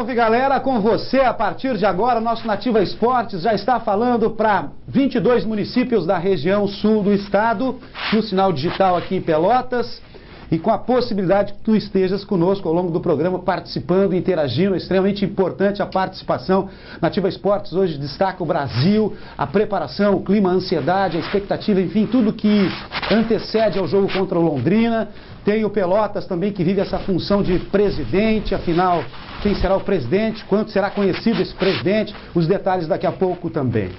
Salve, galera, com você a partir de agora, nosso Nativa Esportes já está falando para 22 municípios da região sul do estado, no sinal digital aqui em Pelotas, e com a possibilidade que tu estejas conosco ao longo do programa, participando, interagindo. É extremamente importante a participação. Nativa Esportes hoje destaca o Brasil, a preparação, o clima, a ansiedade, a expectativa, enfim, tudo que antecede ao jogo contra o Londrina. Tem o Pelotas também, que vive essa função de presidente, afinal, quem será o presidente, quanto será conhecido esse presidente, os detalhes daqui a pouco também.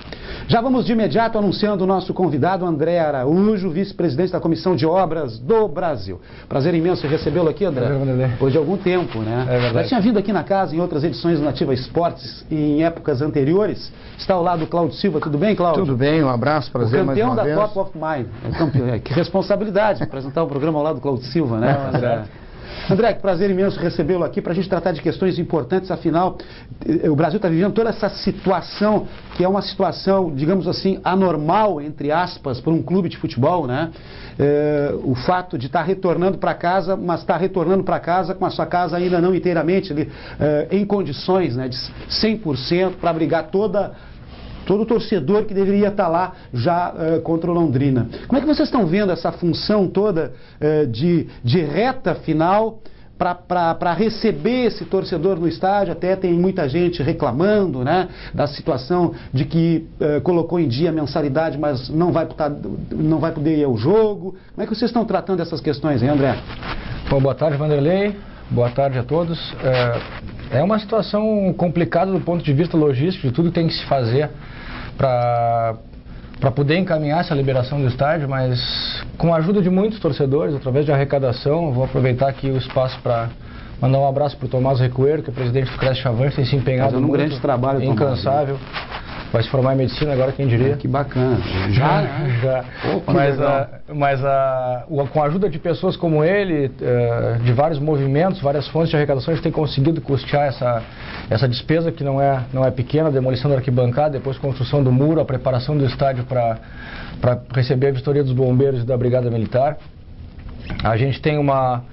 Já vamos de imediato anunciando o nosso convidado, André Araújo, vice-presidente da Comissão de Obras do Brasil. Prazer imenso recebê-lo aqui, André. Depois de algum tempo, né? É verdade. Já tinha vindo aqui na casa em outras edições do Nativa Esportes, em épocas anteriores. Está ao lado do Cláudio Silva. Tudo bem, Cláudio? Tudo bem, um abraço, prazer mais uma vez. O campeão da Top of Mind. Que responsabilidade apresentar o programa ao lado do Cláudio Silva, né, André? André, que prazer imenso recebê-lo aqui para a gente tratar de questões importantes. Afinal, o Brasil está vivendo toda essa situação, que é uma situação, digamos assim, anormal, entre aspas, para um clube de futebol, né? O fato de estar retornando para casa, mas estar retornando para casa com a sua casa ainda não inteiramente em condições, né, de 100% para abrigar todo o torcedor que deveria estar lá já contra o Londrina. Como é que vocês estão vendo essa função toda de reta final para receber esse torcedor no estádio? Até tem muita gente reclamando, né, da situação de que colocou em dia a mensalidade, mas não vai poder ir ao jogo. Como é que vocês estão tratando essas questões, hein, André? Bom, boa tarde, Vanderlei. Boa tarde a todos. É uma situação complicada do ponto de vista logístico, de tudo que tem que se fazer para poder encaminhar essa liberação do estádio, mas com a ajuda de muitos torcedores, através de arrecadação. Vou aproveitar aqui o espaço para mandar um abraço para o Tomás Recuero, que é presidente do Cresce Chavante, tem se empenhado muito, grande trabalho, incansável. Tomás. Vai se formar em medicina agora, quem diria? Que bacana. Já, né? Já. Opa, mas com a ajuda de pessoas como ele, de vários movimentos, várias fontes de arrecadação, a gente tem conseguido custear essa despesa, que não é pequena, a demolição da arquibancada, depois a construção do muro, a preparação do estádio para receber a vistoria dos bombeiros e da Brigada Militar. A gente tem uma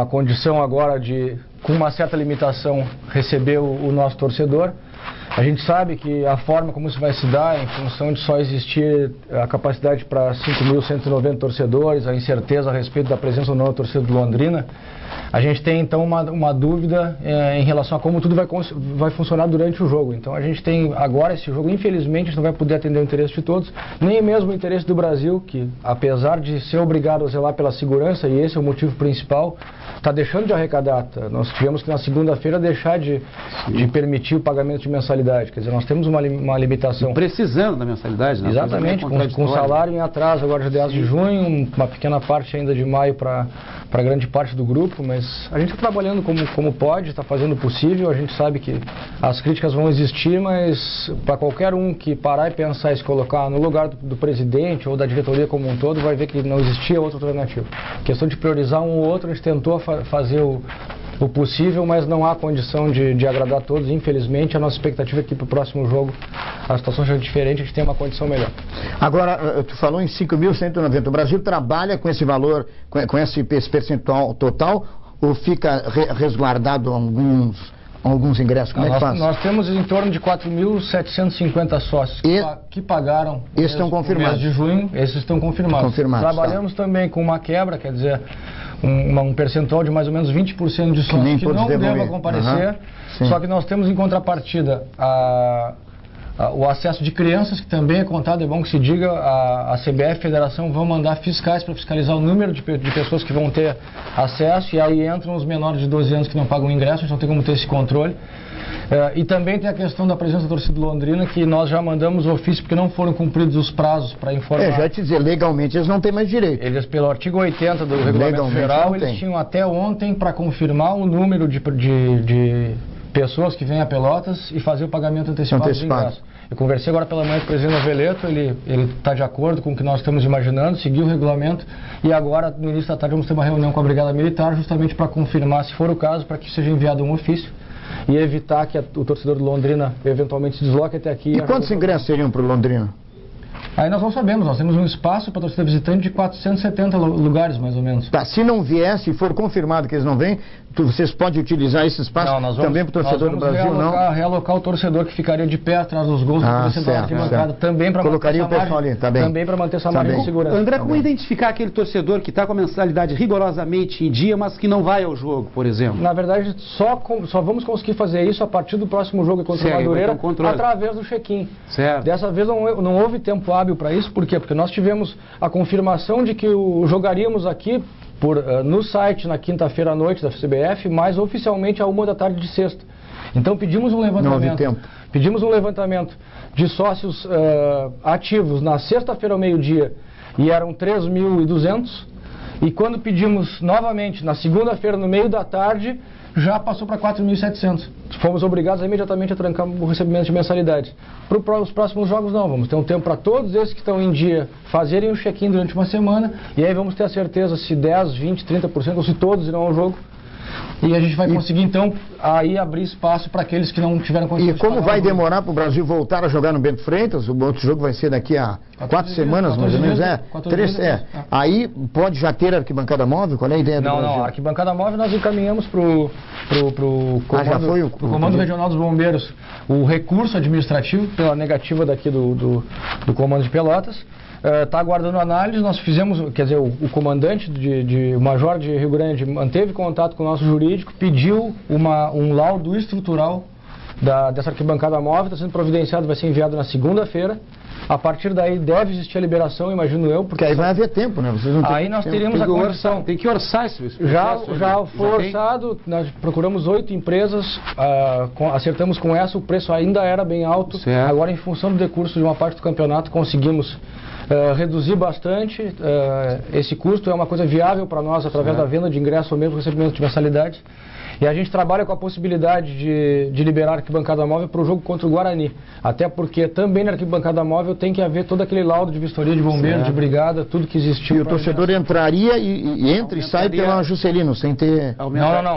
condição agora de, com uma certa limitação, receber o nosso torcedor. A gente sabe que a forma como isso vai se dar, em função de só existir a capacidade para 5.190 torcedores, a incerteza a respeito da presença ou não da torcida do Londrina, a gente tem então uma dúvida em relação a como tudo vai funcionar durante o jogo. Então a gente tem agora esse jogo, infelizmente a gente não vai poder atender o interesse de todos, nem mesmo o interesse do Brasil, que apesar de ser obrigado a zelar pela segurança, e esse é o motivo principal, está deixando de arrecadar. Nós tivemos que na segunda-feira deixar de permitir o pagamento de mensalidade. Quer dizer, nós temos uma limitação. E precisando da mensalidade, né? Exatamente, com salário em atraso agora de 10 de junho, uma pequena parte ainda de maio para grande parte do grupo, mas a gente está trabalhando como pode, está fazendo o possível. A gente sabe que as críticas vão existir, mas para qualquer um que parar e pensar e se colocar no lugar do presidente ou da diretoria como um todo, vai ver que não existia outra alternativa. A questão de priorizar um ou outro, a gente tentou fazer o possível, mas não há condição de agradar a todos. Infelizmente, a nossa expectativa é que para o próximo jogo a situação seja diferente, a gente tem uma condição melhor. Agora, tu falou em 5.190. O Brasil trabalha com esse valor, com esse percentual total, ou fica resguardado alguns ingressos? Como é que faz? Nós temos em torno de 4.750 sócios que pagaram esses estão confirmados. No mês de junho, esses estão confirmados. Trabalhamos também com uma quebra, quer dizer, um percentual de mais ou menos 20% de sócios que não devam comparecer. Só que nós temos em contrapartida o acesso de crianças, que também é contado, é bom que se diga. A CBF e a Federação vão mandar fiscais para fiscalizar o número de pessoas que vão ter acesso, e aí entram os menores de 12 anos que não pagam ingresso, a gente não tem como ter esse controle. E também tem a questão da presença da torcida Londrina, que nós já mandamos ofício porque não foram cumpridos os prazos para informar. Já te dizer, legalmente eles não têm mais direito. Eles, pelo artigo 80 do Regulamento Geral, eles tinham até ontem para confirmar o número de pessoas que vêm a Pelotas e fazer o pagamento antecipado de ingresso. Eu conversei agora pela manhã com o presidente Noveleto, ele está de acordo com o que nós estamos imaginando, seguiu o regulamento, e agora, no início da tarde, vamos ter uma reunião com a Brigada Militar, justamente para confirmar, se for o caso, para que seja enviado um ofício e evitar que o torcedor do Londrina eventualmente se desloque até aqui. E quantos ingressos seriam para o Londrina? Aí nós não sabemos, nós temos um espaço para torcida visitante de 470 lugares, mais ou menos. Tá, se não vier, se for confirmado que eles não vêm, vocês podem utilizar esse espaço também para o torcedor do Brasil, realocar o torcedor que ficaria de pé atrás dos gols, também para colocaria o pessoal ali, tá bem. Também para manter essa margem de segurança. André, como identificar aquele torcedor que está com a mensalidade rigorosamente em dia, mas que não vai ao jogo, por exemplo? Na verdade, só vamos conseguir fazer isso a partir do próximo jogo contra o Madureira, através do check-in. Dessa vez não houve tempo hábil para isso, por quê? Porque nós tivemos a confirmação de que jogaríamos aqui no site na quinta-feira à noite da CBF, mas oficialmente à 1h de sexta. Então pedimos um levantamento. Não houve tempo. Pedimos um levantamento de sócios ativos na sexta-feira ao meio-dia e eram 3.200. E quando pedimos novamente na segunda-feira no meio da tarde, já passou para 4.700. Fomos obrigados imediatamente a trancar o recebimento de mensalidade. Para os próximos jogos não, vamos ter um tempo para todos esses que estão em dia fazerem o check-in durante uma semana, e aí vamos ter a certeza se 10, 20, 30% ou se todos irão ao jogo. E a gente vai conseguir, então, aí abrir espaço para aqueles que não tiveram condições. E como vai demorar para o Brasil voltar a jogar no Bento Freitas? O outro jogo vai ser daqui a 4 semanas, mais ou menos. Aí pode já ter arquibancada móvel? Qual é a ideia do Brasil? Não, a arquibancada móvel nós encaminhamos para o Comando Regional dos Bombeiros o recurso administrativo pela negativa daqui do Comando de Pelotas. Está aguardando análise. Nós fizemos, quer dizer, o comandante, o major de Rio Grande manteve contato com o nosso jurídico, pediu um laudo estrutural dessa arquibancada móvel, está sendo providenciado, vai ser enviado na segunda-feira. A partir daí deve existir a liberação, imagino eu. Porque aí vai haver tempo, né? Vocês não aí nós teríamos a condição. Tem que orçar isso. Já foi orçado, nós procuramos 8 empresas, acertamos com essa, o preço ainda era bem alto. Certo. Agora, em função do decurso de uma parte do campeonato, conseguimos reduzir bastante esse custo. É uma coisa viável para nós através da venda de ingresso ou mesmo recebimento de mensalidade. E a gente trabalha com a possibilidade de liberar a arquibancada móvel para o jogo contra o Guarani. Até porque também na arquibancada móvel tem que haver todo aquele laudo de vistoria de bombeiro, de brigada, tudo que existiu. E o torcedor entraria e entra e sai pela Juscelino, sem ter...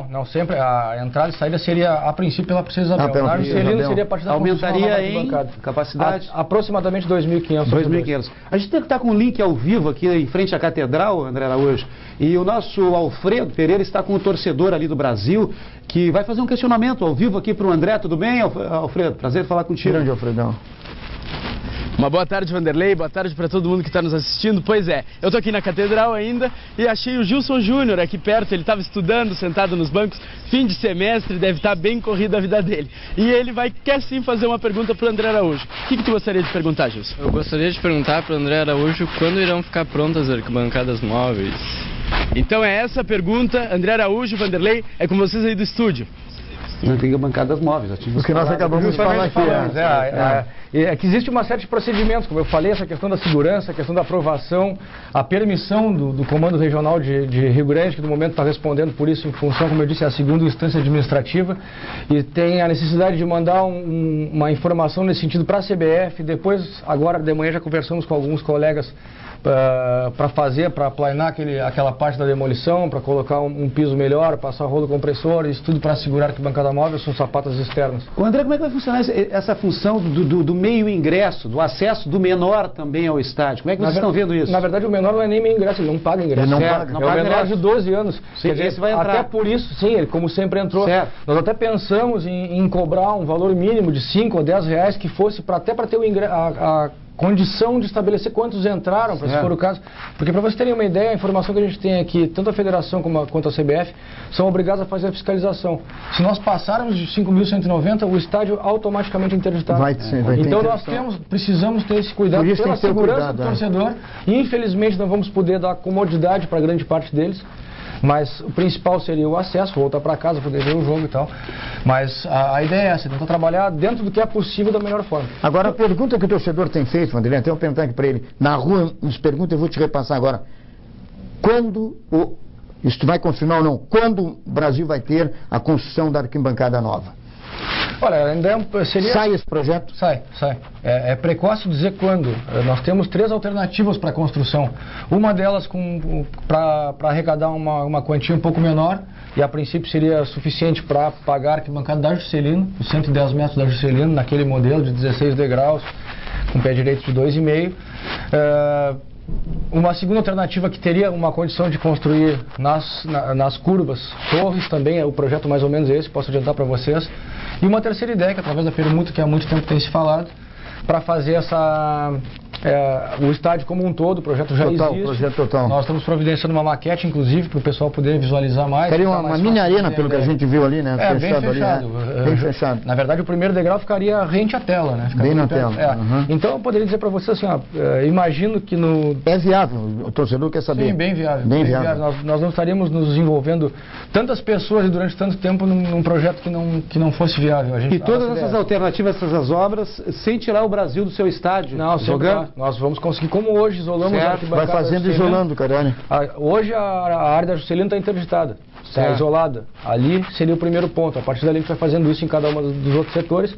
Não, sempre a entrada e saída seria a princípio pela Princesa Isabel. Na Juscelino seria a partir da aumentaria em capacidade? Aproximadamente 2.500. 2.500. A gente tem que estar com um link ao vivo aqui em frente à Catedral, André Araújo. E o nosso Alfredo Pereira está com o torcedor ali do Brasil, que vai fazer um questionamento ao vivo aqui para o André. Tudo bem, Alfredo? Prazer falar contigo. Grande, Alfredão. Uma boa tarde, Vanderlei, boa tarde para todo mundo que está nos assistindo. Pois é, eu estou aqui na Catedral ainda e achei o Gilson Júnior aqui perto. Ele estava estudando, sentado nos bancos, fim de semestre, deve estar bem corrida a vida dele. E ele quer sim fazer uma pergunta para o André Araújo. O que tu gostaria de perguntar, Gilson? Eu gostaria de perguntar para o André Araújo quando irão ficar prontas as arquibancadas móveis. Então é essa a pergunta. André Araújo, Vanderlei, é com vocês aí do estúdio. Não tem bancadas móveis. O que nós acabamos de falar aqui. É que existe uma série de procedimentos, como eu falei, essa questão da segurança, a questão da aprovação, a permissão do Comando Regional de Rio Grande, que no momento está respondendo por isso em função, como eu disse, é a segunda instância administrativa, e tem a necessidade de mandar uma informação nesse sentido para a CBF. Depois, agora de manhã, já conversamos com alguns colegas para planear aquela parte da demolição, para colocar um piso melhor, passar rolo compressor, isso tudo para assegurar que a bancada móvel são sapatas externas. O André, como é que vai funcionar essa função do meio ingresso, do acesso do menor também ao estádio? Como é que vocês estão vendo isso? Na verdade, o menor não é nem meio ingresso, ele não paga ingresso. Ele não paga. É o menor de 12 anos. Sim, quer dizer, esse vai entrar. Até por isso, sim, ele como sempre entrou. Certo. Nós até pensamos em cobrar um valor mínimo de 5 ou 10 reais que fosse até para ter a condição de estabelecer quantos entraram, se for o caso. Porque, para vocês terem uma ideia, a informação que a gente tem aqui, tanto a federação quanto a CBF, são obrigados a fazer a fiscalização. Se nós passarmos de 5.190, o estádio automaticamente é interditado. Então nós precisamos ter esse cuidado pela segurança do torcedor. E, infelizmente, não vamos poder dar comodidade para grande parte deles. Mas o principal seria o acesso, voltar para casa, poder ver o jogo e tal. Mas a ideia é essa, tentar trabalhar dentro do que é possível da melhor forma. Agora, a pergunta que o torcedor tem feito, Vanderlei, até eu perguntar aqui para ele, na rua nos pergunta, eu vou te repassar agora. Isso tu vai confirmar ou não? Quando o Brasil vai ter a construção da arquibancada nova? Olha, ainda seria... Sai esse projeto? Sai. É precoce dizer quando. Nós temos 3 alternativas para a construção. Uma delas para arrecadar uma quantia um pouco menor, e a princípio seria suficiente para pagar a arquibancada da Juscelino, os 110 metros da Juscelino, naquele modelo de 16 degraus, com pé direito de 2,5. Uma segunda alternativa que teria uma condição de construir nas curvas torres também, o projeto mais ou menos esse, posso adiantar para vocês. E uma terceira ideia, que através da permuta que há muito tempo tem se falado, para fazer o estádio como um todo, o projeto já existe. Projeto total. Nós estamos providenciando uma maquete, inclusive, para o pessoal poder visualizar mais. Seria uma mini arena, pelo que a gente viu ali, né? Bem fechado. Ali, né? Bem fechado. Na verdade, o primeiro degrau ficaria rente à tela, né? Bem na tela. Então, eu poderia dizer para você assim, imagino que no... É viável, o torcedor quer saber. Sim, bem viável. Bem viável. Nós não estaríamos nos envolvendo tantas pessoas e durante tanto tempo num projeto que não fosse viável. E todas essas alternativas, essas obras, sem tirar o Brasil do seu estádio? Não, jogando? Nós vamos conseguir, como hoje isolamos a arquibancada. Vai fazendo isolando, caralho. Hoje a área da Juscelino está interditada, está isolada. Ali seria o primeiro ponto. A partir dali a gente vai fazendo isso em cada um dos outros setores.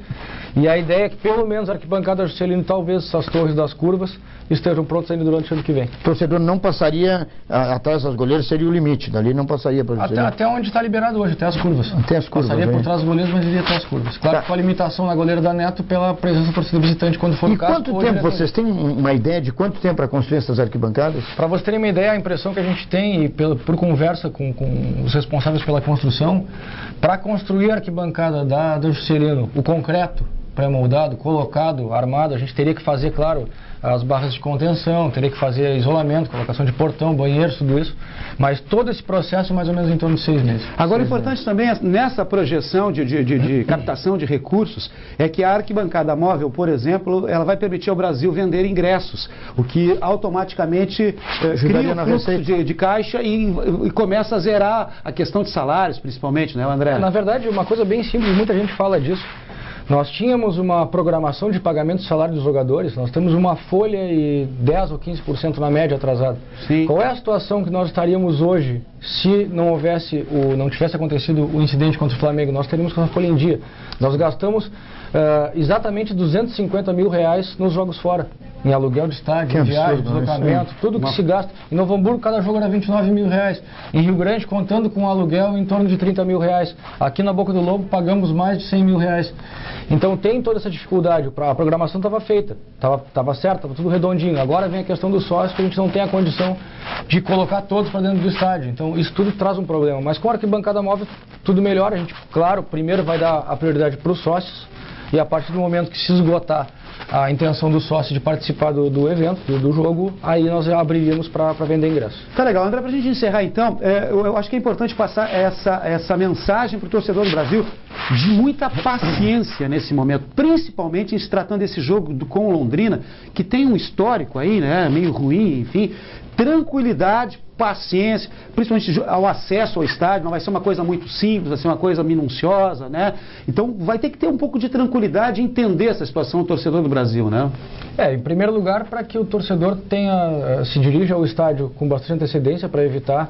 E a ideia é que pelo menos a arquibancada da Juscelino, talvez as torres das curvas, estejam prontas ainda durante o ano que vem. O torcedor não passaria atrás das goleiras, seria o limite. Dali não passaria para o até onde está liberado hoje, até as curvas. Até as curvas. Passaria por trás dos goleiros, mas iria até as curvas. Claro que com a limitação na goleira da Neto pela presença do torcedor visitante quando for o caso. E quanto tempo, vocês têm uma ideia de quanto tempo para construir essas arquibancadas? Para vocês terem uma ideia, a impressão que a gente tem, e por conversa com os responsáveis pela construção, para construir a arquibancada da Juscelino, o concreto pré-moldado, colocado, armado, a gente teria que fazer, claro, as barras de contenção, teria que fazer isolamento, colocação de portão, banheiros, tudo isso, mas todo esse processo mais ou menos em torno de 6 meses. Agora, o importante também é, nessa projeção de captação de recursos, é que a arquibancada móvel, por exemplo, ela vai permitir ao Brasil vender ingressos, o que automaticamente cria um fluxo de caixa e começa a zerar a questão de salários, principalmente, né, André? Na verdade, uma coisa bem simples, muita gente fala disso. Nós tínhamos uma programação de pagamento de salário dos jogadores, nós temos uma folha e 10 ou 15% na média atrasada. Sim. Qual é a situação que nós estaríamos hoje se não tivesse acontecido o incidente contra o Flamengo? Nós teríamos com a folha em dia. Nós gastamos exatamente R$250 mil nos jogos fora, em aluguel de estádio, em viagem, deslocamento, tudo que se gasta. Em Novo Hamburgo, cada jogo era R$29 mil. Em Rio Grande, contando com aluguel, em torno de R$30 mil. Aqui na Boca do Lobo, pagamos mais de R$100 mil. Então tem toda essa dificuldade. A programação estava feita, estava certa, estava tudo redondinho. Agora vem a questão do sócio, que a gente não tem a condição de colocar todos para dentro do estádio. Então isso tudo traz um problema. Mas com a arquibancada móvel, tudo melhora. A gente, claro, primeiro vai dar a prioridade para os sócios. E a partir do momento que se esgotar a intenção do sócio de participar do evento, do jogo, aí nós abriríamos para vender ingressos. Tá legal. André, para a gente encerrar então, eu acho que é importante passar essa mensagem para o torcedor do Brasil de muita paciência nesse momento, principalmente em se tratando desse jogo com Londrina, que tem um histórico aí, né, meio ruim, enfim. Tranquilidade, paciência, principalmente ao acesso ao estádio, não vai ser uma coisa muito simples, vai ser uma coisa minuciosa, né? Então vai ter que ter um pouco de tranquilidade e entender essa situação do torcedor do Brasil, né? Em primeiro lugar, para que o torcedor se dirija ao estádio com bastante antecedência para evitar,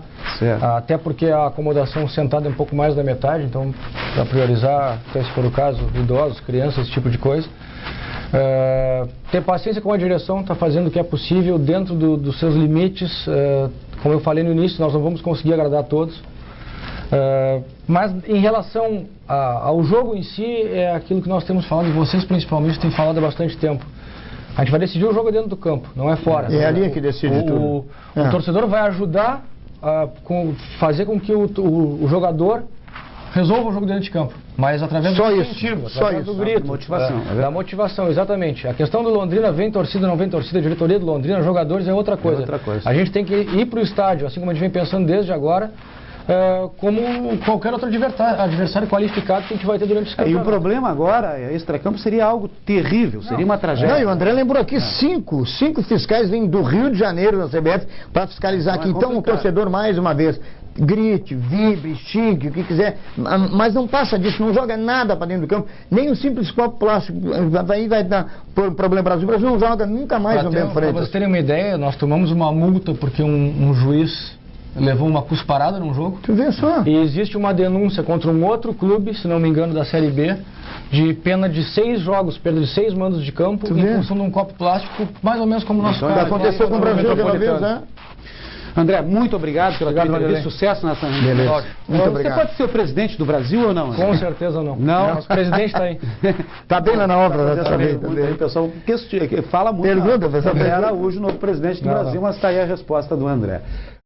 até porque a acomodação sentada é um pouco mais da metade, então para priorizar, até se for o caso, idosos, crianças, esse tipo de coisa. Ter paciência com a direção, está fazendo o que é possível dentro dos seus limites. Como eu falei no início, nós não vamos conseguir agradar a todos. Mas em relação ao jogo em si, é aquilo que nós temos falado, e vocês principalmente têm falado há bastante tempo. A gente vai decidir o jogo dentro do campo, não é fora. É ali que decide tudo. O torcedor vai ajudar a fazer com que o jogador resolva o jogo dentro de campo, mas através do incentivo, através do grito, da motivação, exatamente. A questão do Londrina, vem torcida, não vem torcida, a diretoria do Londrina, jogadores, é outra coisa. A gente tem que ir para o estádio, assim como a gente vem pensando desde agora, como qualquer outro adversário qualificado que a gente vai ter durante esse campeonato. E o problema agora, extracampo, seria algo terrível, seria uma tragédia. Não, e o André lembrou aqui, cinco fiscais vêm do Rio de Janeiro da CBF para fiscalizar aqui. Então o torcedor, mais uma vez, grite, vibre, xingue, o que quiser, mas não passa disso, não joga nada para dentro do campo, nem um simples copo plástico, aí vai dar problema para o Brasil não joga nunca mais no Bento Freitas. Para vocês terem uma ideia, nós tomamos uma multa porque um juiz levou uma cusparada num jogo. Tu vê só. E existe uma denúncia contra um outro clube, se não me engano, da Série B, de pena de 6 jogos, perda de 6 mandos de campo, em função de um copo plástico, mais ou menos como o nosso caso. Aconteceu com o Brasil aquela vez, né? André, muito obrigado pela tua Obrigado, entrevista. Sucesso nessa reunião. Beleza. Muito Você obrigado. pode ser o presidente do Brasil ou não, André? Com certeza não. Não? Nosso presidente está aí. Tá bem lá na obra, Tá também. muito bem. O pessoal fala muito. Pergunta, o pessoal André pergunta. Araújo, novo presidente do Não, Brasil, não. mas está aí a resposta do André.